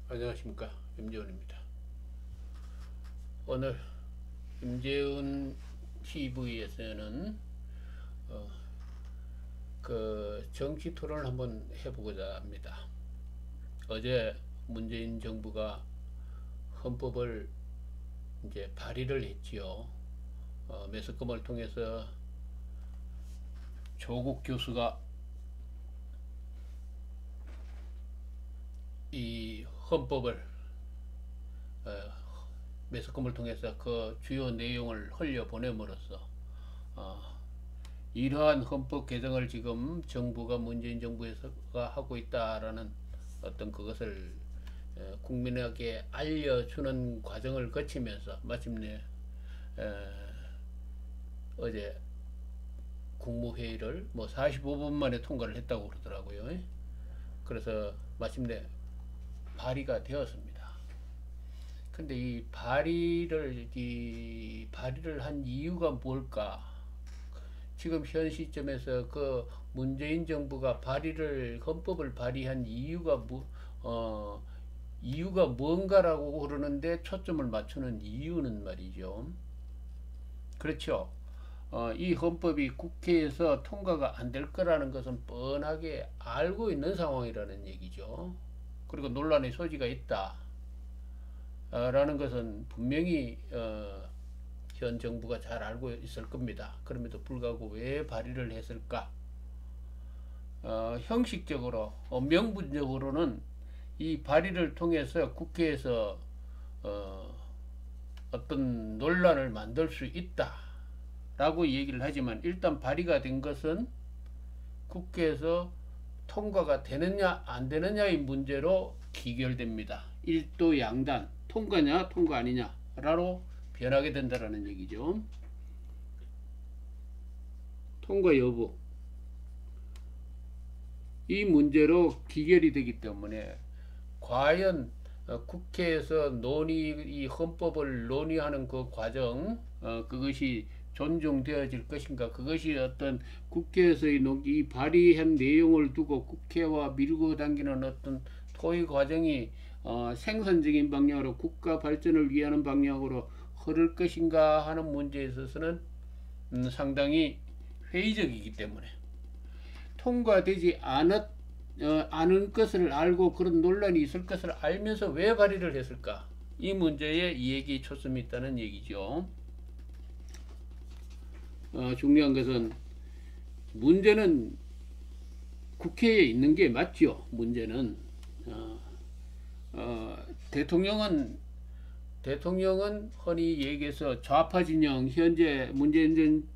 안녕하십니까, 임재훈입니다. 오늘 임재훈 TV에서는 그 정치 토론을 한번 해보고자 합니다. 어제 문재인 정부가 헌법을 이제 발의를 했지요. 매스컴을 통해서 조국 교수가 이 헌법을 매스컴을 통해서 그 주요 내용을 흘려보냄으로써 이러한 헌법 개정을 지금 정부가 문재인 정부에서가 하고 있다라는 어떤 그것을 국민에게 알려주는 과정을 거치면서 마침내 어제 국무회의를 뭐 45분 만에 통과를 했다고 그러더라고요. 그래서 마침내 발의가 되었습니다. 근데 이 발의를 한 이유가 뭘까? 지금 현 시점에서 그 문재인 정부가 헌법을 발의한 이유가 뭔가라고 그러는데 초점을 맞추는 이유는 말이죠. 그렇죠. 이 헌법이 국회에서 통과가 안 될 거라는 것은 뻔하게 알고 있는 상황이라는 얘기죠. 그리고 논란의 소지가 있다. 라는 것은 분명히 현 정부가 잘 알고 있을 겁니다. 그럼에도 불구하고 왜 발의를 했을까? 형식적으로, 명분적으로는 이 발의를 통해서 국회에서 어떤 논란을 만들 수 있다라고 얘기를 하지만 일단 발의가 된 것은 국회에서 통과가 되느냐 안 되느냐의 문제로 기결됩니다. 일도 양단, 통과냐 통과 아니냐라로 변하게 된다라는 얘기죠. 통과 여부, 이 문제로 기결이 되기 때문에 과연 국회에서 이 헌법을 논의하는 그 과정, 그것이 존중되어질 것인가, 그것이 어떤 국회에서의 이 발의한 내용을 두고 국회와 밀고 당기는 어떤 토의 과정이 생산적인 방향으로 국가 발전을 위하는 방향으로 흐를 것인가 하는 문제에 있어서는 상당히 회의적이기 때문에 통과되지 않은 것을 알고 그런 논란이 있을 것을 알면서 왜 발의를 했을까? 이 문제에 이 얘기에 초점이 있다는 얘기죠. 중요한 것은 문제는 국회에 있는 게 맞죠. 문제는 대통령은 흔히 얘기해서 좌파 진영, 현재 문재인 전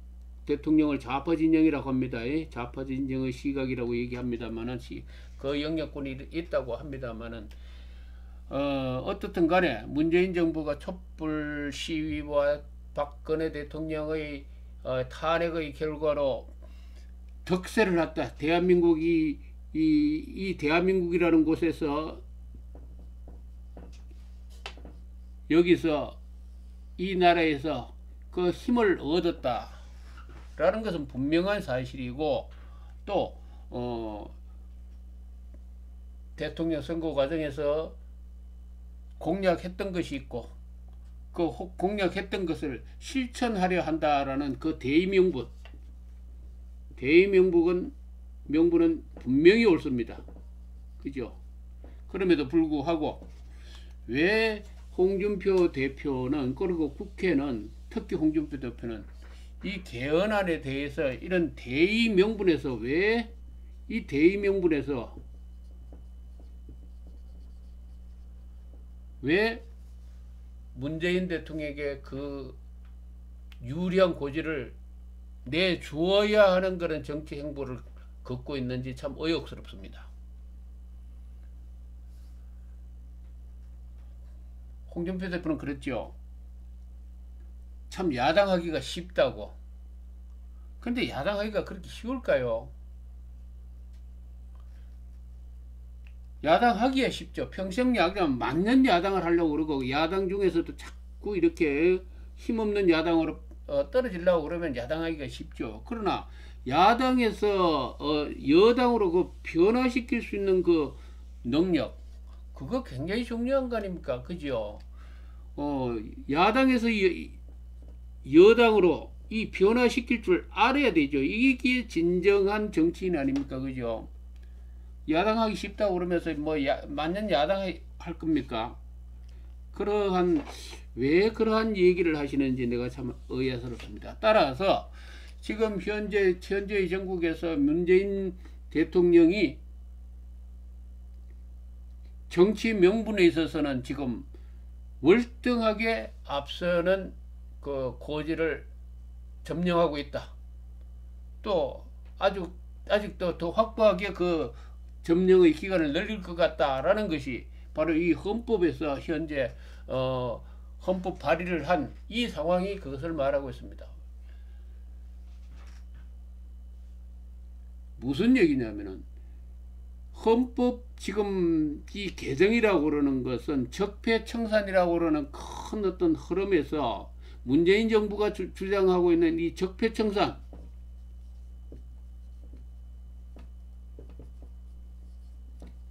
대통령을 좌파 진영이라고 합니다. 좌파 진영의 시각이라고 얘기합니다만은 그 영향권이 있다고 합니다만은 어떻든 간에 문재인 정부가 촛불 시위와 박근혜 대통령의 탄핵의 결과로 득세를 했다. 대한민국이 이 대한민국이라는 곳에서 여기서 이 나라에서 그 힘을 얻었다라는 것은 분명한 사실이고 또 대통령 선거 과정에서 공약했던 것이 있고 그 공약했던 것을 실천하려 한다라는 그 명분은 분명히 옳습니다. 그죠? 그럼에도 불구하고 왜 홍준표 대표는, 그리고 국회는, 특히 홍준표 대표는 이 개헌안에 대해서 이런 대의 명분에서 왜 문재인 대통령에게 그 유리한 고지를 내주어야 하는 그런 정치 행보를 걷고 있는지 참 의혹스럽습니다. 홍준표 대표는 그랬죠. 참 야당하기가 쉽다고. 근데 야당하기가 그렇게 쉬울까요? 야당하기가 쉽죠. 평생 야당, 맞는 야당을 하려고 그러고, 야당 중에서도 자꾸 이렇게 힘없는 야당으로 떨어지려고 그러면 야당하기가 쉽죠. 그러나 야당에서 여당으로 그 변화시킬 수 있는 그 능력, 그거 굉장히 중요한 거 아닙니까? 그죠? 야당에서 여당으로 이 변화시킬 줄 알아야 되죠. 이게 진정한 정치인 아닙니까? 그죠? 야당하기 쉽다고 그러면서 뭐 만년 야당할 겁니까? 왜 그러한 얘기를 하시는지 내가 참 의아스럽습니다. 따라서 지금 현재의 전국에서 문재인 대통령이 정치 명분에 있어서는 지금 월등하게 앞서는 그 고지를 점령하고 있다. 또 아직도 더 확고하게 그 점령의 기간을 늘릴 것 같다라는 것이 바로 이 헌법에서 현재 헌법 발의를 한 이 상황이 그것을 말하고 있습니다. 무슨 얘기냐면은 헌법 지금 이 개정이라고 그러는 것은 적폐청산이라고 그러는 큰 어떤 흐름에서 문재인 정부가 주장하고 있는 이 적폐청산,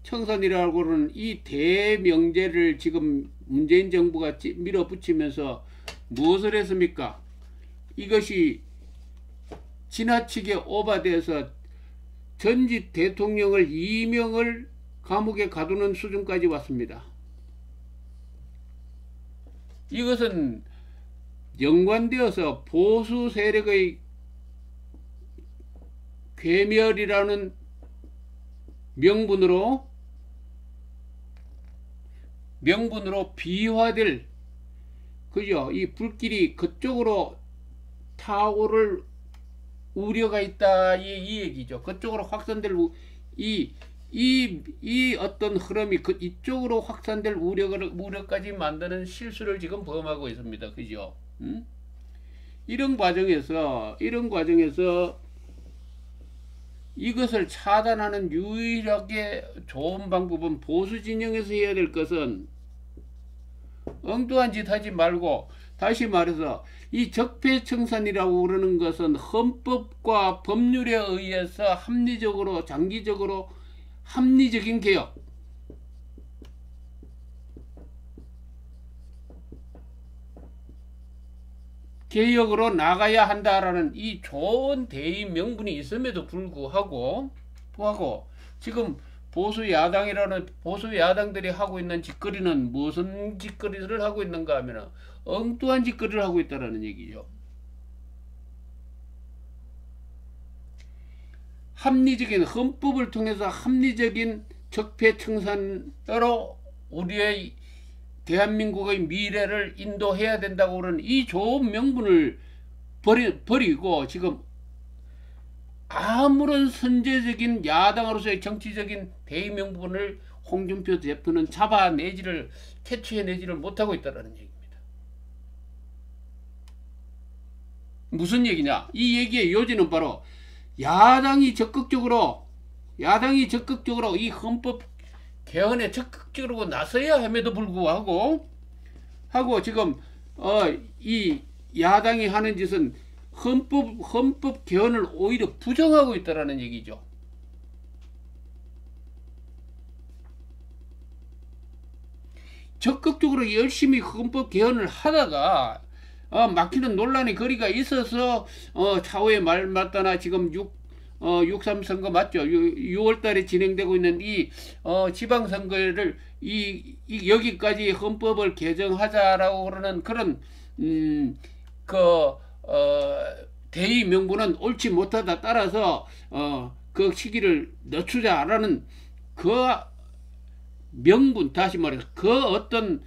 청산이라고 그러는 이 대명제를 지금 문재인 정부가 밀어붙이면서 무엇을 했습니까? 이것이 지나치게 오바돼서 전직 대통령을 2명을 감옥에 가두는 수준까지 왔습니다. 이것은 연관되어서 보수 세력의 괴멸이라는 명분으로 비화될, 그죠? 이 불길이 그쪽으로 타오를 우려가 있다, 이 얘기죠. 그쪽으로 확산될 이 어떤 흐름이 이쪽으로 확산될 우려까지 만드는 실수를 지금 범하고 있습니다. 그죠? 이런 과정에서 이것을 차단하는 유일하게 좋은 방법은 보수 진영에서 해야 될 것은 엉뚱한 짓 하지 말고, 다시 말해서 이 적폐청산이라고 그러는 것은 헌법과 법률에 의해서 합리적으로 장기적으로 합리적인 개혁으로 나가야 한다라는 이 좋은 대의 명분이 있음에도 불구하고 지금 보수 야당들이 하고 있는 짓거리는 무슨 짓거리를 하고 있는가 하면 엉뚱한 짓거리를 하고 있다라는 얘기죠. 합리적인 헌법을 통해서 합리적인 적폐청산으로 우리의 대한민국의 미래를 인도해야 된다고 그러는 이 좋은 명분을 버리고 지금 아무런 선제적인 야당으로서의 정치적인 대의 명분을 홍준표 대표는 캐치해내지를 못하고 있다는 얘기입니다. 무슨 얘기냐? 이 얘기의 요지는 바로 야당이 적극적으로 이 헌법 개헌에 적극적으로 나서야 함에도 불구하고 지금 이 야당이 하는 짓은 헌법 개헌을 오히려 부정하고 있다라는 얘기죠. 적극적으로 열심히 헌법 개헌을 하다가 막히는 논란의 거리가 있어서 차후에 말마따나 지금 6.3 선거 맞죠? 6월달에 진행되고 있는 이 지방선거를 여기까지 헌법을 개정하자라고 그러는 그런 대의 명분은 옳지 못하다. 따라서 그 시기를 늦추자라는 그 명분, 다시 말해서 그 어떤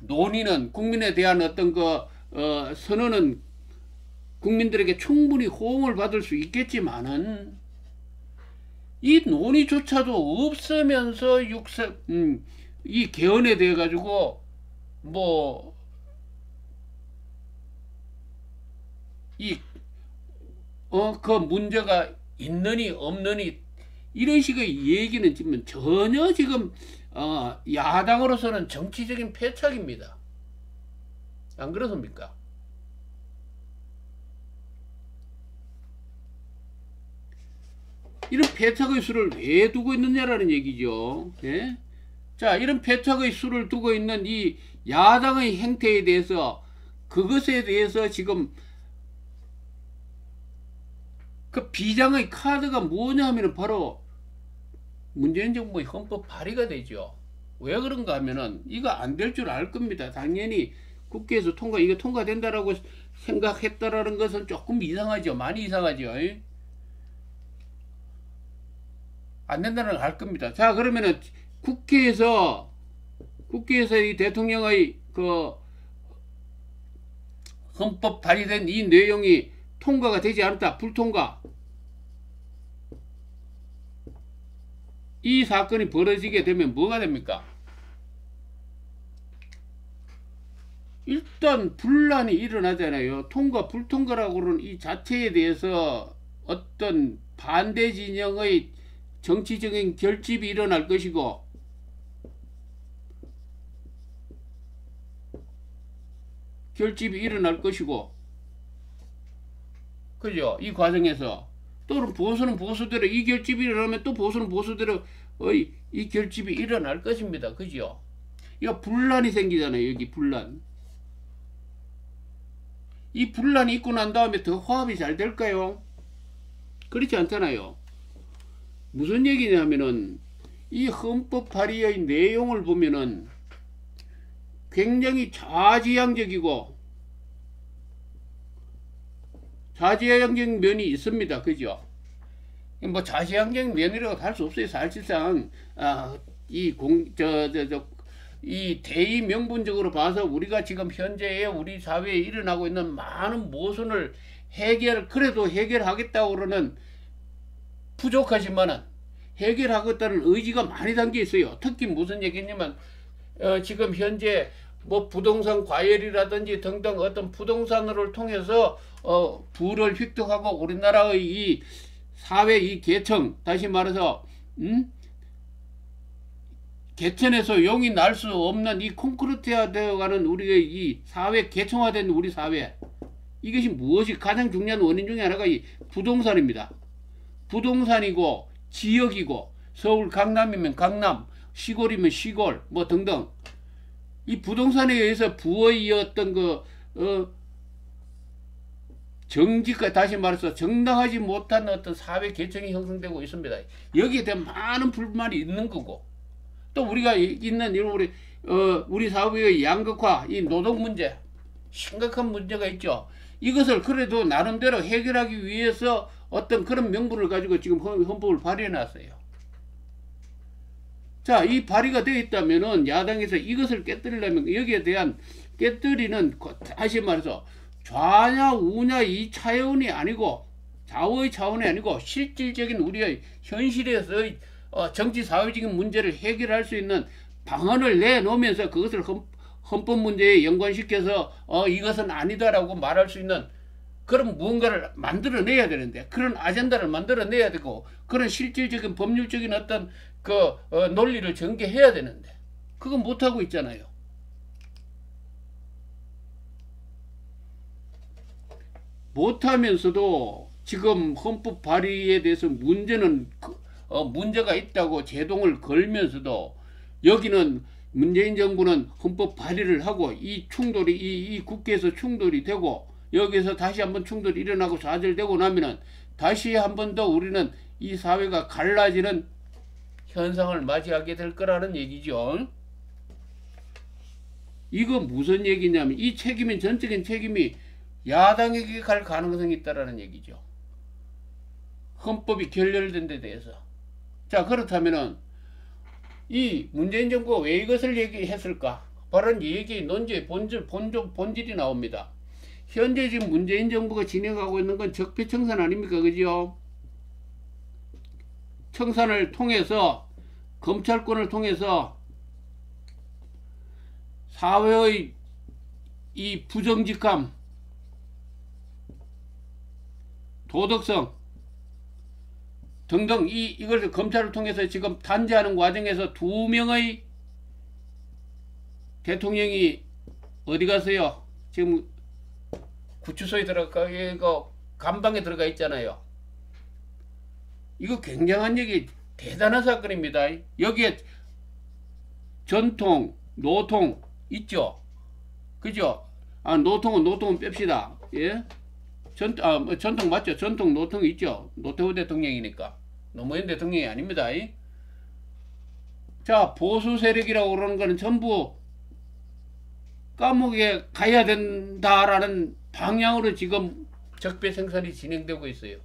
논의는 국민에 대한 어떤 선언은 국민들에게 충분히 호응을 받을 수 있겠지만은 이 논의조차도 없으면서 이 개헌에 대해 가지고 그 문제가 있느니 없느니 이런 식의 얘기는 지금 전혀 지금 야당으로서는 정치적인 패착입니다. 안 그렇습니까? 이런 패착의 수를 왜 두고 있느냐라는 얘기죠. 예? 자, 이런 패착의 수를 두고 있는 이 야당의 행태에 대해서, 그것에 대해서 지금 그 비장의 카드가 뭐냐 하면은 바로 문재인 정부의 헌법 발의가 되죠. 왜 그런가 하면은 이거 안 될 줄 알 겁니다. 당연히 국회에서 이거 통과된다라고 생각했다라는 것은 조금 이상하죠. 많이 이상하죠. 안 된다는 걸 알 겁니다. 자, 그러면은 국회에서 이 대통령의 그 헌법 발의된 이 내용이 통과가 되지 않았다. 불통과. 이 사건이 벌어지게 되면 뭐가 됩니까? 일단 분란이 일어나잖아요. 통과 불통과라고는 이 자체에 대해서 어떤 반대 진영의 정치적인 결집이 일어날 것이고, 그죠? 이 과정에서 또는 보수는 보수대로 이 결집이 일어나면 또 보수는 보수대로 이 결집이 일어날 것입니다. 그죠? 이거 분란이 생기잖아요. 여기 분란. 이 분란이 있고 난 다음에 더 화합이 잘 될까요? 그렇지 않잖아요. 무슨 얘기냐면은 이 헌법 발의의 내용을 보면은 굉장히 좌지향적이고 좌지향적 면이 있습니다. 그죠? 뭐 좌지향적 면이라고 할 수 없어요. 사실상 이 대의 명분적으로 봐서 우리가 지금 현재의 우리 사회에 일어나고 있는 많은 모순을 그래도 해결하겠다고 그러는 부족하지만은 해결하겠다는 의지가 많이 담겨 있어요. 특히 무슨 얘기냐면 지금 현재 뭐 부동산 과열이라든지 등등 어떤 부동산을 통해서 부를 획득하고 우리나라의 이 사회 이 계층, 다시 말해서 개천에서 용이 날 수 없는 이 콘크리트화 되어가는 우리의 이 사회 계층화된 우리 사회, 이것이 무엇이 가장 중요한 원인 중에 하나가 이 부동산입니다. 부동산이고 지역이고, 서울 강남이면 강남, 시골이면 시골 뭐 등등, 이 부동산에 의해서 부의 어떤 정직과 다시 말해서 정당하지 못한 어떤 사회 계층이 형성되고 있습니다. 여기에 대한 많은 불만이 있는 거고, 또 우리가 있는 우리 사회의 양극화, 이 노동 문제, 심각한 문제가 있죠. 이것을 그래도 나름대로 해결하기 위해서 어떤 그런 명분을 가지고 지금 헌법을 발의해 놨어요. 자, 이 발의가 되어 있다면은 야당에서 이것을 깨뜨리려면 여기에 대한 깨뜨리는, 다시 말해서 좌냐 우냐 이 차원이 아니고, 좌우의 차원이 아니고 실질적인 우리의 현실에서의 정치 사회적인 문제를 해결할 수 있는 방안을 내놓으면서 그것을 헌법 문제에 연관시켜서 이것은 아니다라고 말할 수 있는 그런 무언가를 만들어내야 되는데, 그런 아젠다를 만들어내야 되고, 그런 실질적인 법률적인 어떤 논리를 전개해야 되는데 그건 못하고 있잖아요. 못하면서도 지금 헌법 발의에 대해서 문제가 있다고 제동을 걸면서도, 여기는 문재인 정부는 헌법 발의를 하고 이 충돌이 이 국회에서 충돌이 되고, 여기서 다시 한번 충돌이 일어나고 좌절되고 나면은 다시 한 번 더 우리는 이 사회가 갈라지는 현상을 맞이하게 될 거라는 얘기죠. 이거 무슨 얘기냐면 이 책임은, 전적인 책임이 야당에게 갈 가능성이 있다라는 얘기죠. 헌법이 결렬된 데 대해서. 자, 그렇다면은 이 문재인 정부가 왜 이것을 얘기했을까? 바로 얘기, 논지의 본질이 나옵니다. 현재 지금 문재인 정부가 진행하고 있는 건 적폐청산 아닙니까? 그죠? 청산을 통해서, 검찰권을 통해서 사회의 이 부정직함, 도덕성 등등 이걸 검찰을 통해서 지금 단죄하는 과정에서 2명의 대통령이 어디 갔어요? 지금 구치소에 이거 감방에 들어가 있잖아요. 이거 굉장한 얘기, 대단한 사건입니다. 여기에 전통, 노통 있죠. 그죠? 노통은 뺍시다. 예? 전통 맞죠? 전통, 노통 있죠. 노태우 대통령이니까. 노무현 대통령이 아닙니다. 자, 보수 세력이라고 그러는 거는 전부 감옥에 가야 된다라는 방향으로 지금 적폐 생산이 진행되고 있어요.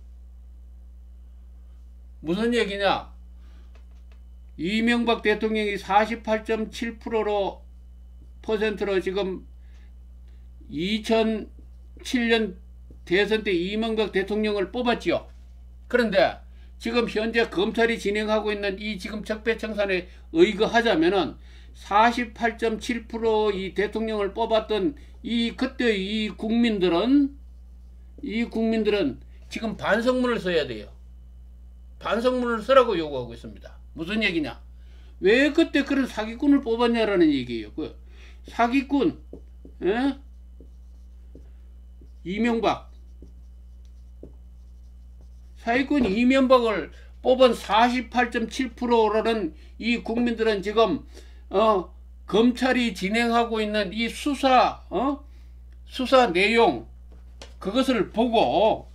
무슨 얘기냐? 이명박 대통령이 48.7%로 지금 2007년 대선 때 이명박 대통령을 뽑았죠. 그런데 지금 현재 검찰이 진행하고 있는 이 지금 적폐청산에 의거하자면은 48.7% 이 대통령을 뽑았던 그때 이 국민들은 지금 반성문을 써야 돼요. 반성문을 쓰라고 요구하고 있습니다. 무슨 얘기냐? 왜 그때 그런 사기꾼을 뽑았냐라는 얘기예요. 그 사기꾼, 에? 사기꾼 이명박을 뽑은 48.7%라는 이 국민들은 지금 검찰이 진행하고 있는 이 수사 내용 그것을 보고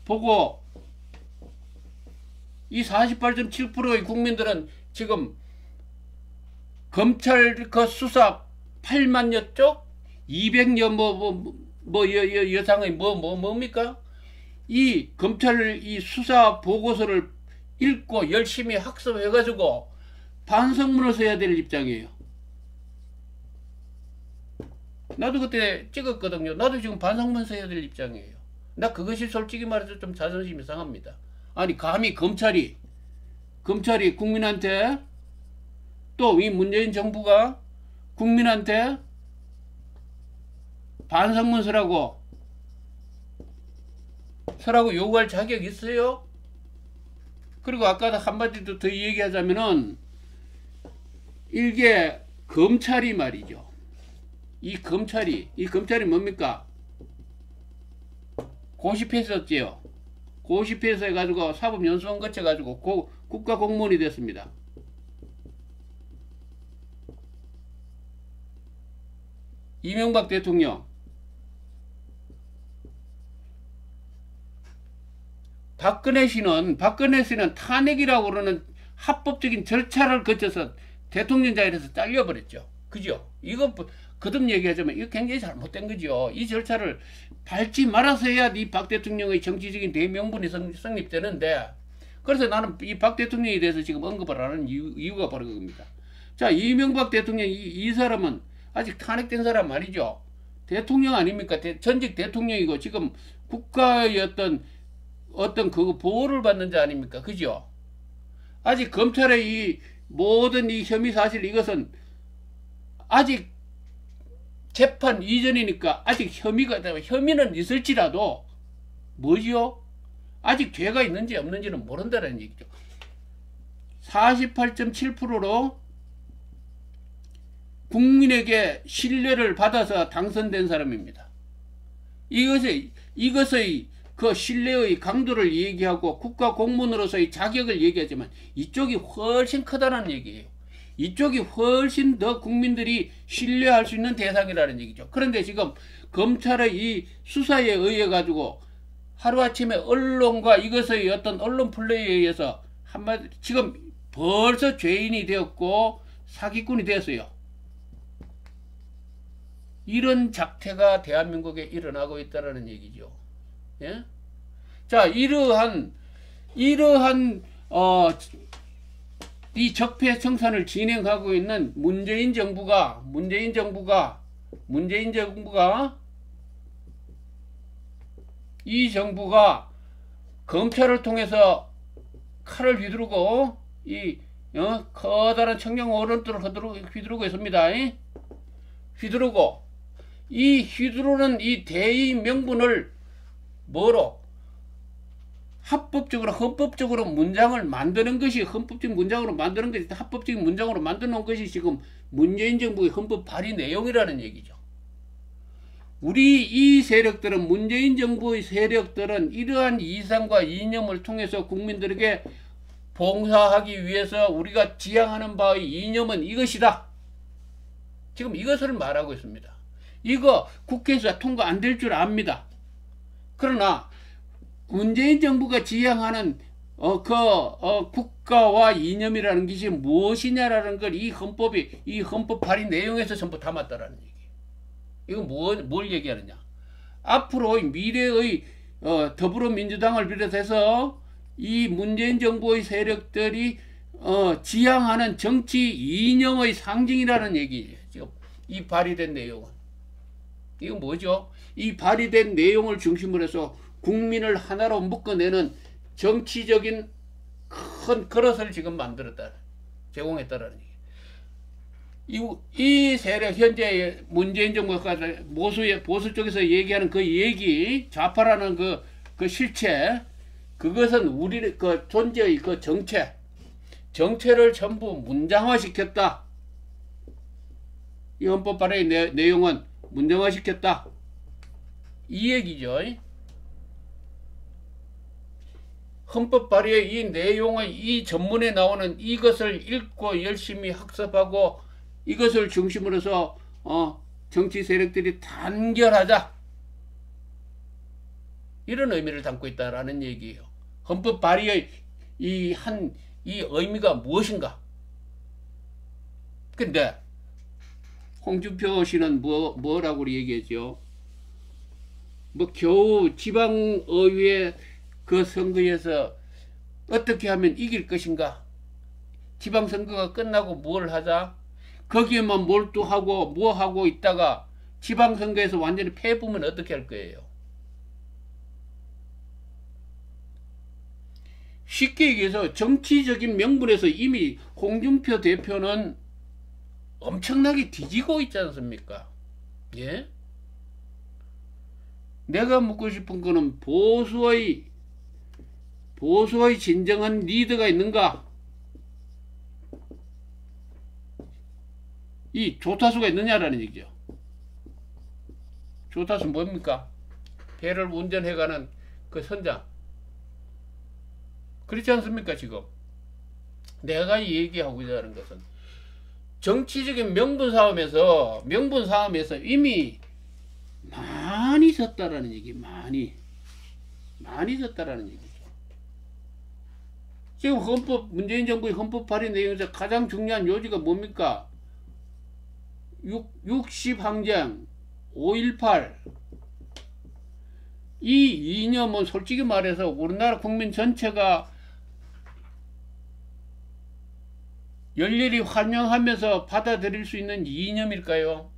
이 48.7%의 국민들은 지금 검찰 그 수사 8만여 쪽 200여 여상의 뭡니까? 이 검찰 이 수사 보고서를 읽고 열심히 학습해가지고 반성문을 써야 될 입장이에요. 나도 그때 찍었거든요. 나도 지금 반성문 써야 될 입장이에요. 나 그것이 솔직히 말해서 좀 자존심이 상합니다. 아니 감히 검찰이 국민한테 또 이 문재인 정부가 국민한테 반성문 서라고 요구할 자격이 있어요? 그리고 아까 한마디 더 얘기하자면은 이게 검찰이 말이죠. 이 검찰이 뭡니까? 고시패스였지요. 고시패스 해가지고 사법연수원 거쳐가지고 국가공무원이 됐습니다. 이명박 대통령 박근혜 씨는 탄핵이라고 그러는 합법적인 절차를 거쳐서 대통령 자리에서 잘려버렸죠. 그죠? 이거 거듭 얘기하자면 이거 굉장히 잘못된 거죠. 이 절차를 밟지 말아서 해야 이 박 대통령의 정치적인 대명분이 성립되는데, 그래서 나는 이 박 대통령에 대해서 지금 언급을 하는 이유가 바로 그겁니다. 자, 이명박 대통령 이 사람은 아직 탄핵된 사람 아니죠. 대통령 아닙니까? 전직 대통령이고 지금 국가의 어떤 그 보호를 받는 자 아닙니까? 그죠? 아직 검찰의 이 모든 이 혐의 사실 이것은 아직 재판 이전이니까 아직 혐의는 있을지라도 뭐지요? 아직 죄가 있는지 없는지는 모른다는 얘기죠. 48.7%로 국민에게 신뢰를 받아서 당선된 사람입니다. 이것의 그 신뢰의 강도를 얘기하고 국가 공무원으로서의 자격을 얘기하지만 이쪽이 훨씬 크다는 얘기예요. 이쪽이 훨씬 더 국민들이 신뢰할 수 있는 대상이라는 얘기죠. 그런데 지금 검찰의 이 수사에 의해 가지고 하루아침에 언론과 이것의 어떤 언론 플레이에 의해서 한마디 지금 벌써 죄인이 되었고 사기꾼이 되었어요. 이런 작태가 대한민국에 일어나고 있다는 얘기죠. 예? 자, 이러한 이 적폐 청산을 진행하고 있는 문재인 정부가 이 정부가 검찰을 통해서 칼을 휘두르고 커다란 청령 어른들을 휘두르고 있습니다. 휘두르는 이 대의 명분을 뭐로? 헌법적으로 문장을 만드는 것이 합법적인 문장으로 만드는 것이 지금 문재인 정부의 헌법 발의 내용이라는 얘기죠. 우리 이 세력들은 문재인 정부의 세력들은 이러한 이상과 이념을 통해서 국민들에게 봉사하기 위해서 우리가 지향하는 바의 이념은 이것이다. 지금 이것을 말하고 있습니다. 이거 국회에서 통과 안 될 줄 압니다. 그러나 문재인 정부가 지향하는 국가와 이념이라는 것이 무엇이냐라는 걸 이 헌법 발의 내용에서 전부 담았다라는 얘기. 이거 뭘 얘기하느냐? 앞으로 미래의 더불어민주당을 비롯해서 이 문재인 정부의 세력들이 지향하는 정치 이념의 상징이라는 얘기예요. 지금 이 발의된 내용은. 이건 뭐죠? 이 발의된 내용을 중심으로 해서 국민을 하나로 묶어내는 정치적인 큰 그릇을 지금 만들었다. 제공했다라는 얘기. 이 세력, 현재 문재인 정부가 보수 쪽에서 얘기하는 그 얘기, 좌파라는 그 실체, 그것은 우리 그 존재의 그 정체를 전부 문장화시켰다. 이 헌법 발의 내용은 문장화시켰다. 이 얘기죠. 헌법 발의의 이 내용의 이 전문에 나오는 이것을 읽고 열심히 학습하고 이것을 중심으로 해서 정치 세력들이 단결하자. 이런 의미를 담고 있다라는 얘기예요. 헌법 발의의 이 의미가 무엇인가? 근데 홍준표 씨는 뭐라고 얘기했죠? 겨우 지방의회 그 선거에서 어떻게 하면 이길 것인가? 지방선거가 끝나고 뭘 하자? 거기에만 몰두하고 뭐 하고 있다가 지방선거에서 완전히 패보면 어떻게 할 거예요? 쉽게 얘기해서 정치적인 명분에서 이미 홍준표 대표는 엄청나게 뒤지고 있지 않습니까? 예? 내가 묻고 싶은 거는 보수의 진정한 리더가 있는가? 이 조타수가 있느냐라는 얘기죠. 조타수 뭡니까? 배를 운전해가는 그 선장. 그렇지 않습니까? 지금 내가 얘기하고 있다는 것은 정치적인 명분 싸움에서 이미 많이 졌다라는 얘기. 많이 졌다라는 얘기죠. 지금 문재인 정부의 헌법 발의 내용에서 가장 중요한 요지가 뭡니까? 60항쟁, 5.18 이 이념은 솔직히 말해서 우리나라 국민 전체가 열렬히 환영하면서 받아들일 수 있는 이념일까요?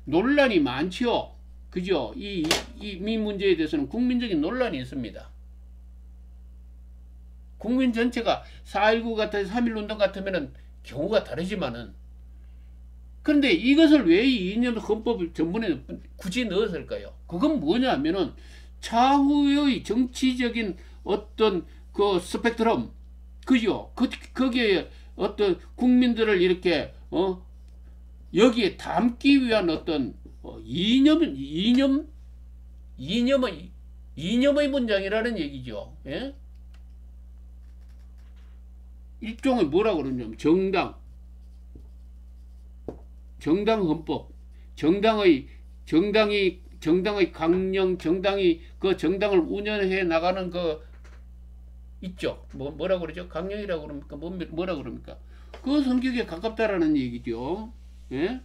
논란이 많지요. 그죠? 이 문제에 대해서는 국민적인 논란이 있습니다. 국민 전체가 4.19 같은 3.1운동 같으면은 경우가 다르지만은 그런데 이것을 왜 이 이념 헌법 전문에 굳이 넣었을까요? 그건 뭐냐면은 차후의 정치적인 어떤 그 스펙트럼, 그죠? 거기에 어떤 국민들을 이렇게 여기에 담기 위한 어떤 이념의 문장이라는 얘기죠. 예? 일종의 뭐라 그러냐면 정당 헌법, 정당의 강령, 정당이 그 정당을 운영해 나가는 그 있죠. 뭐라 그러죠? 강령이라고 그럽니까? 뭐라 그럽니까? 그 성격에 가깝다라는 얘기죠. 예?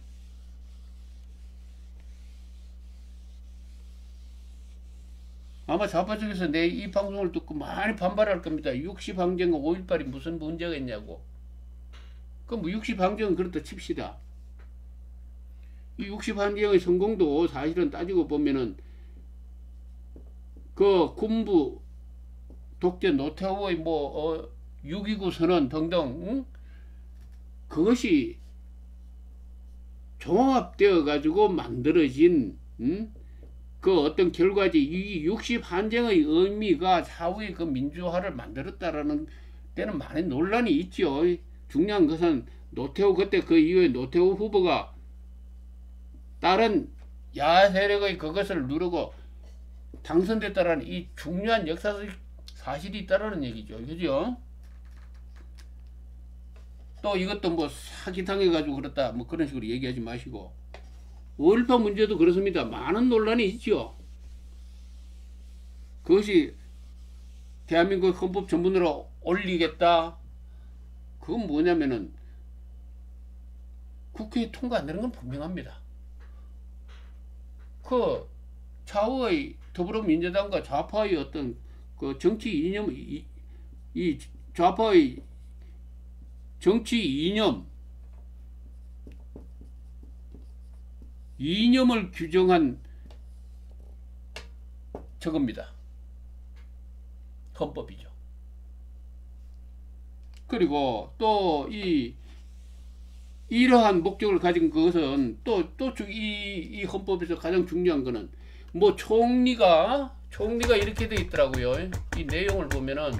아마 좌파 쪽에서 내 이 방송을 듣고 많이 반발할 겁니다. 60항쟁과 5.18이 무슨 문제가 있냐고. 그럼 60항쟁은 그렇다 칩시다. 이 60항쟁의 성공도 사실은 따지고 보면은 그 군부 독재 노태우의 6.29 선언 등등 그것이 종합되어 가지고 만들어진 그 어떤 결과지. 이 60항쟁의 의미가 사후에 그 민주화를 만들었다라는 데는 많은 논란이 있죠. 중요한 것은 노태우 그때 그 이후에 노태우 후보가 다른 야하 세력의 그것을 누르고 당선됐다라는 이 중요한 역사적 사실이 있다라는 얘기죠. 그죠? 또 이것도 뭐 사기당해가지고 그렇다 뭐 그런 식으로 얘기하지 마시고, 5.18 문제도 그렇습니다. 많은 논란이 있죠. 그것이 대한민국 헌법 전문으로 올리겠다, 그건 뭐냐면은 국회에 통과 안 되는 건 분명합니다. 그 좌우의 더불어민주당과 좌파의 어떤 그 정치 이념, 이 좌파의 정치 이념을 규정한 저겁니다. 헌법이죠. 그리고 또 이러한 목적을 가진 것은 이 헌법에서 가장 중요한 거는 뭐 총리가 이렇게 돼 있더라고요. 이 내용을 보면은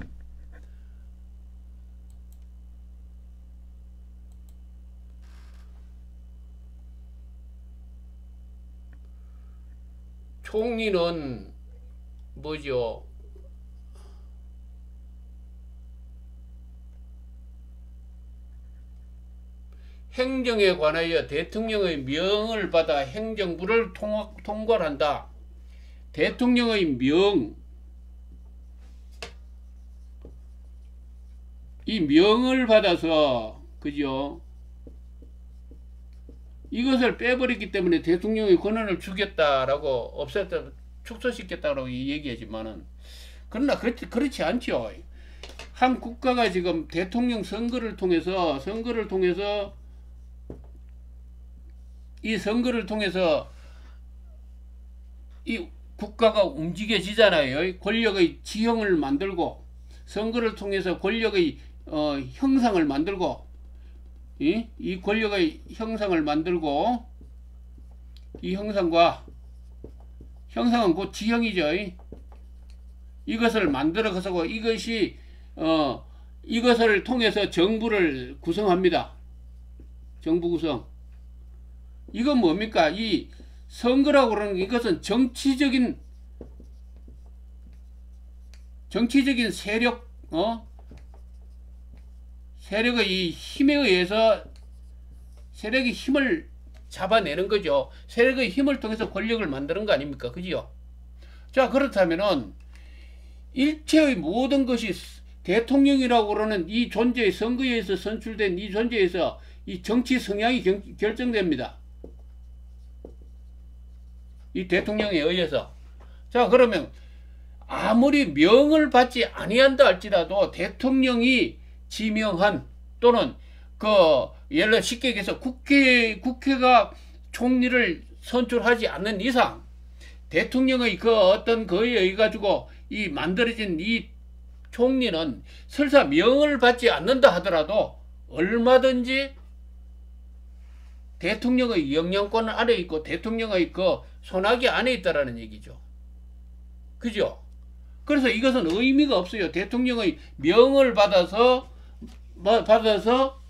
총리는 뭐죠? 행정에 관하여 대통령의 명을 받아 행정부를 통괄한다. 대통령의 이 명을 받아서, 그죠? 이것을 빼버렸기 때문에 대통령의 권한을 주겠다라고 축소시켰다라고 얘기하지만은, 그러나 그렇지 않죠. 한 국가가 지금 대통령 선거를 통해서 이 국가가 움직여지잖아요. 권력의 지형을 만들고, 선거를 통해서 권력의 형상을 만들고, 이 권력의 형상을 만들고, 이 형상은 곧 지형이죠. 이것을 만들어서 이것을 통해서 정부를 구성합니다. 정부 구성. 이건 뭡니까? 이 선거라고 그러는 게, 이것은 정치적인 세력의 이 힘에 의해서 세력의 힘을 잡아내는 거죠. 세력의 힘을 통해서 권력을 만드는 거 아닙니까? 그지요? 자, 그렇다면은 일체의 모든 것이 대통령이라고 그러는 이 존재의, 선거에 의해서 선출된 이 존재에서 이 정치 성향이 결정됩니다. 이 대통령에 의해서. 자, 그러면 아무리 명을 받지 아니한다 할지라도 대통령이 지명한, 또는 예를 들어 쉽게 얘기해서 국회가 총리를 선출하지 않는 이상 대통령의 어떤 거에 의해 가지고 이 만들어진 이 총리는 설사 명을 받지 않는다 하더라도 얼마든지 대통령의 영향권 안에 있고 대통령의 손아귀 안에 있다라는 얘기죠. 그죠? 그래서 이것은 의미가 없어요. 대통령의 명을 받아서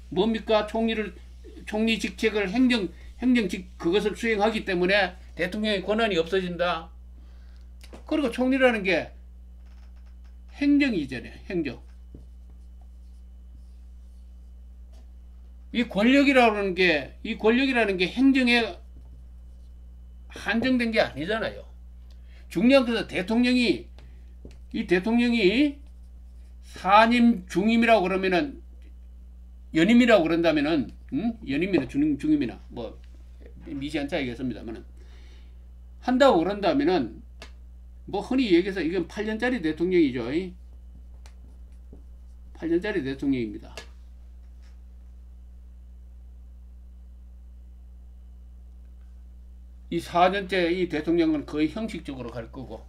뭡니까? 총리 직책을 행정직 그것을 수행하기 때문에 대통령의 권한이 없어진다. 그리고 총리라는 게 행정이잖아요. 행정. 이 권력이라는 게 행정에 한정된 게 아니잖아요. 중요한 것은 대통령이 사님 중임이라고 그러면은, 연임이라고 그런다면은, 연임이나 중임이나 뭐 미시한 차이겠습니다만은, 한다고 그런다면은 뭐 흔히 얘기해서 이건 8년짜리 대통령이죠. 8년짜리 대통령입니다. 이 4년째 이 대통령은 거의 형식적으로 갈 거고,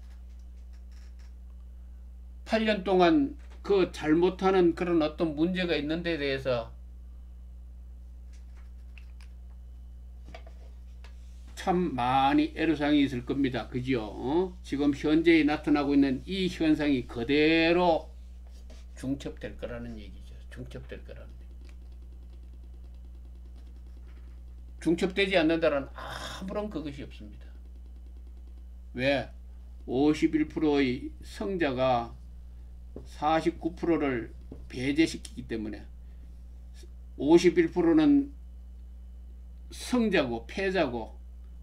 8년 동안 잘못하는 그런 어떤 문제가 있는 데 대해서 참 많이 애로사항이 있을 겁니다. 그죠? 지금 현재에 나타나고 있는 이 현상이 그대로 중첩될 거라는 얘기죠. 중첩될 거라는 얘기. 중첩되지 않는다는 아무런 그것이 없습니다. 왜? 51%의 성자가 49%를 배제시키기 때문에, 51%는 성자고 패자고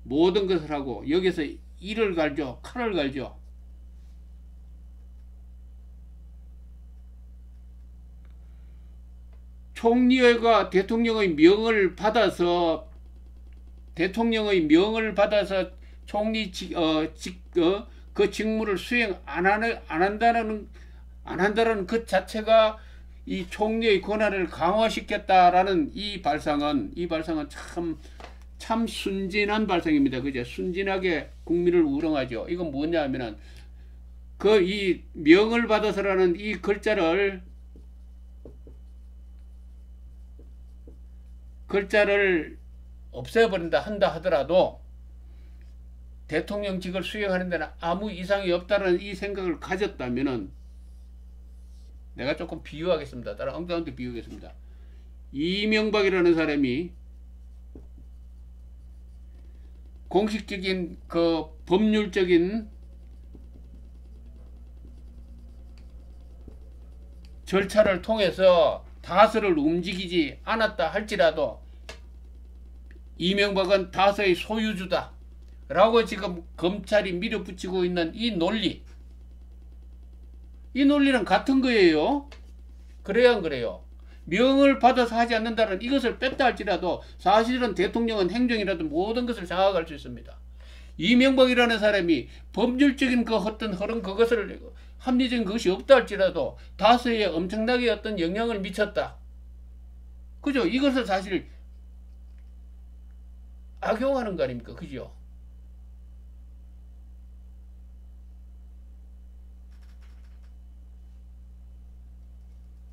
모든 것을 하고 여기서 이를 갈죠. 칼을 갈죠. 총리가 대통령의 명을 받아서 총리 그 직무를 수행 안 한다는 그 자체가 이 총리의 권한을 강화시켰다라는 이 발상은 참 순진한 발상입니다. 그죠? 순진하게 국민을 우롱하죠. 이건 뭐냐 하면은 그 이 명을 받아서라는 이 글자를 없애버린다 한다 하더라도 대통령직을 수행하는 데는 아무 이상이 없다는 이 생각을 가졌다면은 내가 조금 비유하겠습니다. 따라 엉뚱한데 비유하겠습니다. 이명박이라는 사람이 공식적인 그 법률적인 절차를 통해서 다스를 움직이지 않았다 할지라도 이명박은 다스의 소유주다 라고 지금 검찰이 밀어붙이고 있는 이 논리는 같은 거예요. 그래야 안 그래요? 명을 받아서 하지 않는다는 이것을 뺐다 할지라도 사실은 대통령은 행정이라도 모든 것을 장악할 수 있습니다. 이명박이라는 사람이 법률적인 그 어떤 흐름 그것을 합리적인 것이 없다 할지라도 다수에 엄청나게 어떤 영향을 미쳤다. 그죠? 이것을 사실 악용하는 거 아닙니까? 그죠?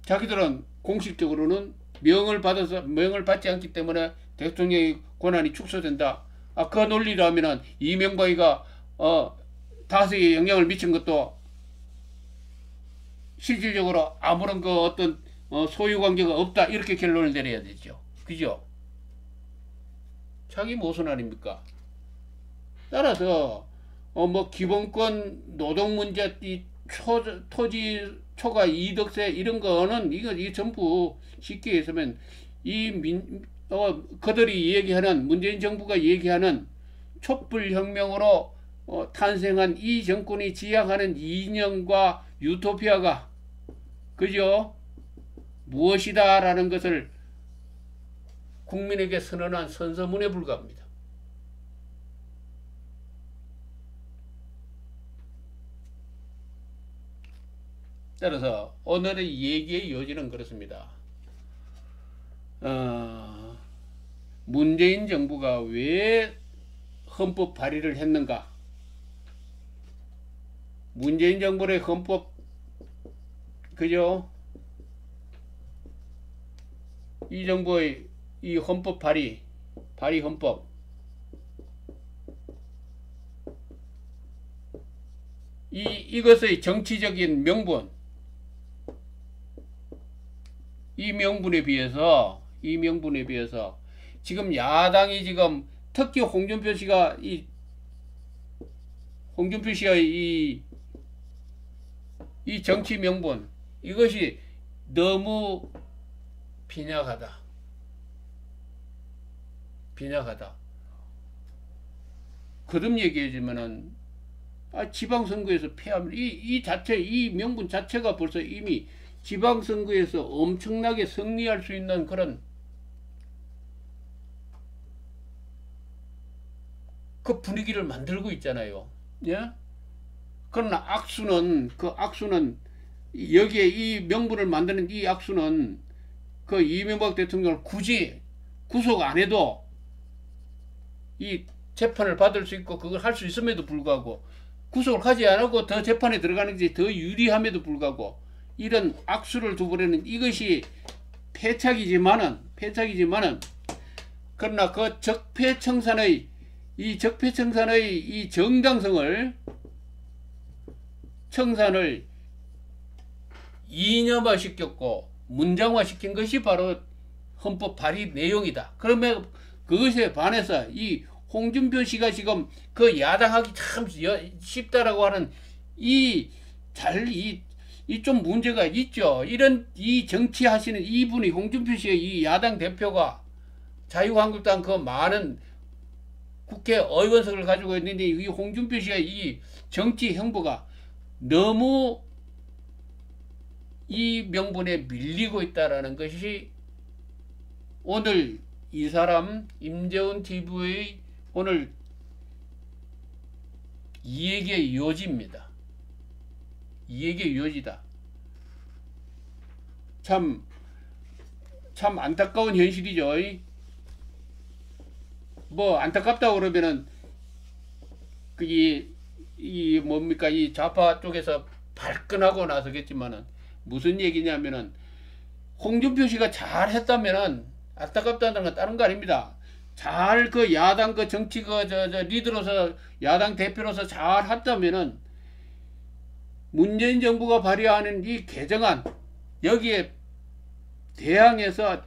자기들은 공식적으로는 명을 받지 않기 때문에 대통령의 권한이 축소된다. 그 논리라면은 이명박이가 다수에 영향을 미친 것도 실질적으로 아무런 그 어떤 소유 관계가 없다 이렇게 결론을 내려야 되죠. 그죠? 자기 모순 아닙니까? 따라서 뭐 기본권, 노동 문제, 이 토지 초과 이득세 이런 거는 이거 전부 쉽게 해서면 그들이 얘기하는 문재인 정부가 얘기하는 촛불혁명으로 탄생한 이 정권이 지향하는 이념과 유토피아가 그죠? 무엇이다 라는 것을 국민에게 선언한 선서문에 불과합니다. 따라서 오늘의 얘기의 요지는 그렇습니다. 문재인 정부가 왜 헌법 발의를 했는가? 문재인 정부의 헌법 그죠? 이 정부의 이 헌법 발의 헌법 이것의 정치적인 명분 이 명분에 비해서 지금 야당이 지금 특히 홍준표 씨가 이 정치 명분 이것이 너무 빈약하다. 거듭 얘기하지만은 지방선거에서 패하면 이 명분 자체가 벌써 이미 지방선거에서 엄청나게 승리할 수 있는 그런 그 분위기를 만들고 있잖아요. 예? 그러나 악수는 여기에 이 명분을 만드는 이 악수는 그 이명박 대통령을 굳이 구속 안 해도 이 재판을 받을 수 있고 그걸 할 수 있음에도 불구하고 구속을 하지 않고 더 재판에 들어가는 것이 더 유리함에도 불구하고 이런 악수를 두버리는 이것이 패착이지만은 그러나 그 적폐청산의 이 정당성을 청산을 이념화시켰고 문장화시킨 것이 바로 헌법 발의 내용이다. 그러면 그것에 반해서 이 홍준표 씨가 지금 그 야당하기 참 쉽다라고 하는 이 이 좀 문제가 있죠. 이런 이 정치하시는 이분이 홍준표 씨의 이 야당 대표가 자유한국당 그 많은 국회의원석을 가지고 있는데 이 홍준표 씨의 이 정치 행보가 너무 이 명분에 밀리고 있다라는 것이 오늘 이 사람 임재훈 TV의 오늘 이 얘기의 요지입니다. 이 얘기의 요지다. 참 안타까운 현실이죠. 뭐 안타깝다고 그러면은 이 뭡니까 이 좌파 쪽에서 발끈하고 나서겠지만은 무슨 얘기냐면은 홍준표 씨가 잘 했다면은 안타깝다는 건 다른 거 아닙니다. 잘 그 야당 그 정치 그 리더로서 야당 대표로서 잘 했다면은 문재인 정부가 발의하는 이 개정안 여기에 대항해서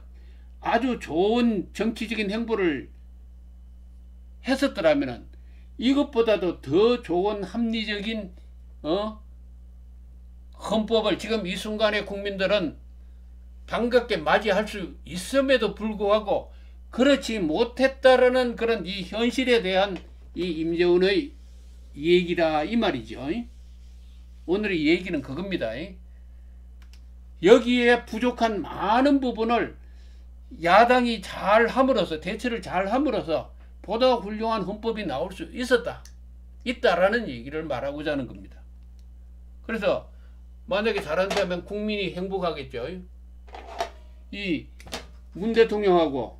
아주 좋은 정치적인 행보를 했었더라면은 이것보다도 더 좋은 합리적인 헌법을 지금 이 순간의 국민들은 반갑게 맞이할 수 있음에도 불구하고 그렇지 못했다라는 그런 이 현실에 대한 이 임재훈의 얘기라 이 말이죠. 오늘의 얘기는 그겁니다. 여기에 부족한 많은 부분을 야당이 잘 함으로써 대처를 잘 함으로써 보다 훌륭한 헌법이 나올 수 있다라는 얘기를 말하고자 하는 겁니다. 그래서 만약에 잘한다면 국민이 행복하겠죠. 이 문 대통령하고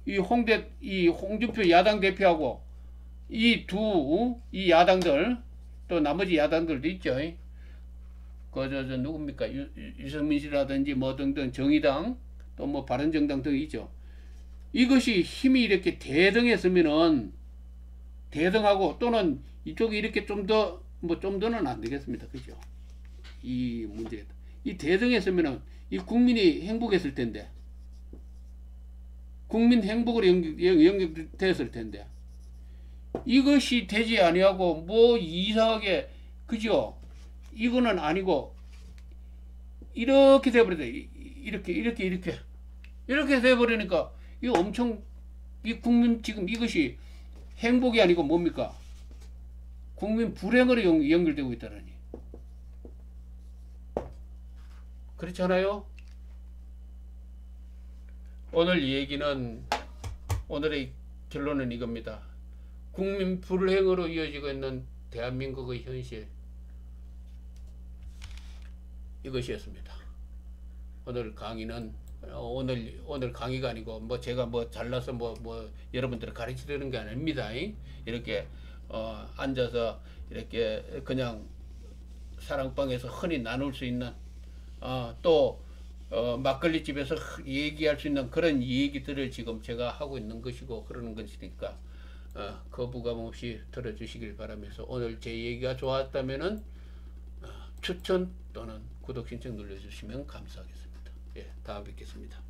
이 홍준표 야당 대표하고 이 야당들 또 나머지 야당들도 있죠. 누굽니까? 유승민 씨라든지 뭐 등등 정의당 또 뭐 바른정당 등 있죠. 이것이 힘이 이렇게 대등했으면은 대등하고 또는 이쪽이 이렇게 좀 더는 안 되겠습니다. 그죠? 이 문제 이 대등했으면은 이 국민이 행복했을 텐데 국민 행복으로 연결됐을 텐데 이것이 되지 아니하고 뭐 이상하게 그죠? 이거는 아니고 이렇게 돼버리다 이렇게 돼버리니까 이 엄청 이 국민 지금 이것이 행복이 아니고 뭡니까? 국민 불행으로 연결되고 있다라니. 그렇잖아요? 오늘 얘기는 오늘의 결론은 이겁니다. 국민 불행으로 이어지고 있는 대한민국의 현실 이것이었습니다. 오늘 강의는 오늘 강의가 아니고 뭐 제가 뭐 잘나서 뭐 여러분들을 가르치려는 게 아닙니다. 이렇게 앉아서 이렇게 그냥 사랑방에서 흔히 나눌 수 있는 또 막걸리 집에서 얘기할 수 있는 그런 얘기들을 지금 제가 하고 있는 것이고 그러는 것이니까 거부감 없이 들어주시길 바라면서 오늘 제 얘기가 좋았다면은 추천 또는 구독 신청 눌러주시면 감사하겠습니다. 예, 다음 뵙겠습니다.